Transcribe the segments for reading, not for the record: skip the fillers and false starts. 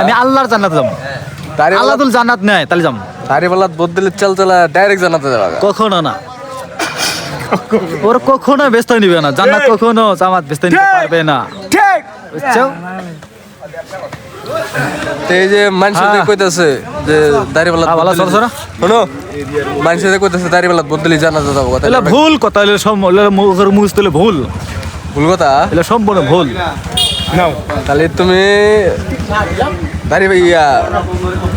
আমি আল্লাহর জান্নাতে যাবো। আল্লাহ তুল জান্নাত নেয় তাহলে যাবো। দাড়িপাল্লাত বদলে চাল চালা ডাইরেক্ট জান্নাতে যাবা। কখনো না, ওর কখনো ব্যস্ত নিবে না জান্নাত, কখনো জামাত ব্যস্ত নিতে পারবে না। ঠিক বুঝছো? তো এই যে মানুষদের কইতাছে যে দাড়িপাল্লাত ভালো সর সর। শোনো, মানুষদের কইতাছে দাড়িপাল্লাত বদলে জান্নাতে যাবো, কথা এলা ভুল কথা, এলা মুখের মুখ তুলে ভুল, ভুল কথা। এলা সম্পূর্ণ ভুল। তাহলে তুমি দাড়ি ইয়া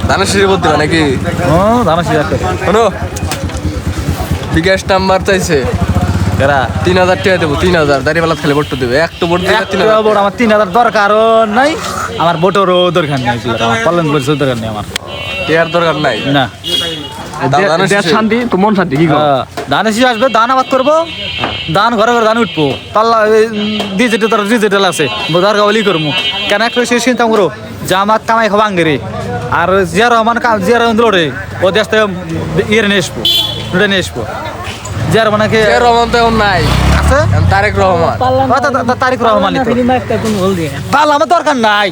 ধানের শীষে ভোট দিবা নাকি? হ্যাঁ জানা শিখা করে শোনো, বিকাশ নাম্বার চাইছে এরা 3000 টাকা দেবো, 3000 দাড়িপাল্লাত খেলে ভোট দেবে। একটু ভোট দিবে 3000। ভোট আমার 3000 দরকারও নাই, আমার ভোটেরও দরকার নেই, আমার পালন পরিচয় দরকার নেই আমার। টিয়ার দরকার নাই না দেশ শান্তি তো মন শান্তি কি ধান এসে আসবে, ধান আবাদ করবো, ধান ঘরে ঘরে ধান উঠবো, পাল্লা ডিজিটাল আছে বোধার গাওয়ালি করবো। কেন একটা চিন্তা করো যে আমার কামাই খাবো আঙ্গেরে, আর জিয়া রহমান লড়ে ও দেশ থেকে ইয়ে নিয়ে আসবো, লুটে নিয়ে আসবো। জিয়া রহমানকে রহমান তো এখন নাই, আছে তারেক রহমান। তারিক রহমান পাল্লা আমার দরকার নাই,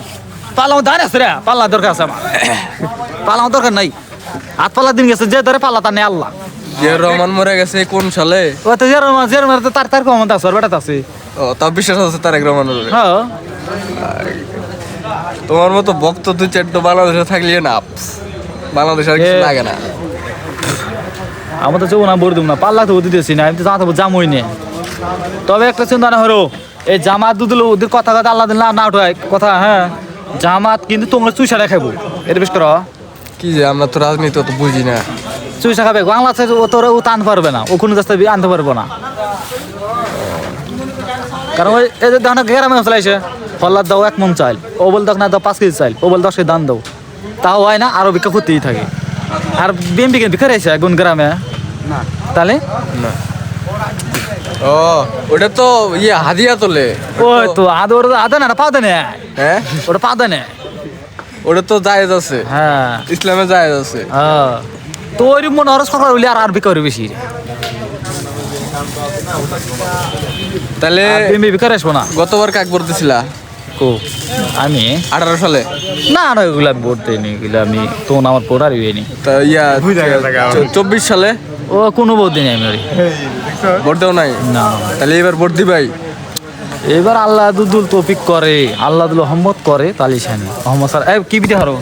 পাল্লা আমার ধান আছে রে, পাল্লা দরকার আছে আমার, পাল্লা আমার দরকার নাই। হাত পাল্লা দিন গেছে যে ধরে পাল্লা তার নেই আল্লাহ। জিয়া রহমান মরে গেছে কোন সালে? ও তো জিয়া রহমান তার তার কমন আছে, ওর বেটা আছে। ও তাও বিশ্বাস আছে তারেক রহমানের উপরে। হ্যাঁ তোমার মতো ভক্ত দুই চারটো বাংলাদেশে থাকলে না, বাংলাদেশ আর কিছু লাগে না। আমার তো চৌ না বলে দিব না, পাল্লা তো দিতেছি না, আমি তো জামাতে জামই নে। তবে একটা চিন্তা না হলো, এই জামাত দুদিল ওদের কথা কথা আল্লাহ দিল না উঠায় কথা। হ্যাঁ জামাত কিন্তু তোমরা চুইসা খাবো, এটা বেশ করো। কি যে আমরা তো রাজনীতি অত বুঝি না। চুইসা খাবে বাংলাদেশে, ও তোর ও টানতে পারবে না, ও কোনো কাছে আনতে পারবো না। কারণ ওই এই যে দেখো গ্রামে চলাইছে, ফল্লার দাও 1 মন চাইল, ও বল দেখ না দাও 5 কেজি চাইল, ও বল 10 কেজি দান দাও, তাও হয় না, আরো ভিক্ষা করতেই থাকে। আর বিএমপি কেন ভিক্ষা রয়েছে কোন গ্রামে? না তাহলে না। ও ওটা তো ইয়ে হাদিয়া তোলে। ওই তো আদা না পাও দেনে, হ্যাঁ ওটা পাও দেনে। ওটা তো জায়েজ আছে, হ্যাঁ ইসলামে জায়েজ আছে। হ্যাঁ তো ওই মনে হরস সরকার হইলে আর ভিক্ষা করে বেশি, তাহলে বিএমপি ভিক্ষা আসবো না। গতবার কাক ভোট দিছিলা? কো আমি 18 সালে? না না ওইগুলো আমি ভোট দিইনি, এগুলো আমি তো আমার ভোট আর হইনি। তা ইয়া 24 সালে ও কোনো ভোট দিইনি আমি, ভোট দেও নাই? না। তাহলে এবার ভোট দিবাই? এবার আল্লাহ দুদুল তৌফিক করে, আল্লাহ দুল রহমত করে, তালিশানি মোহাম্মদ স্যার কি বিধি হারো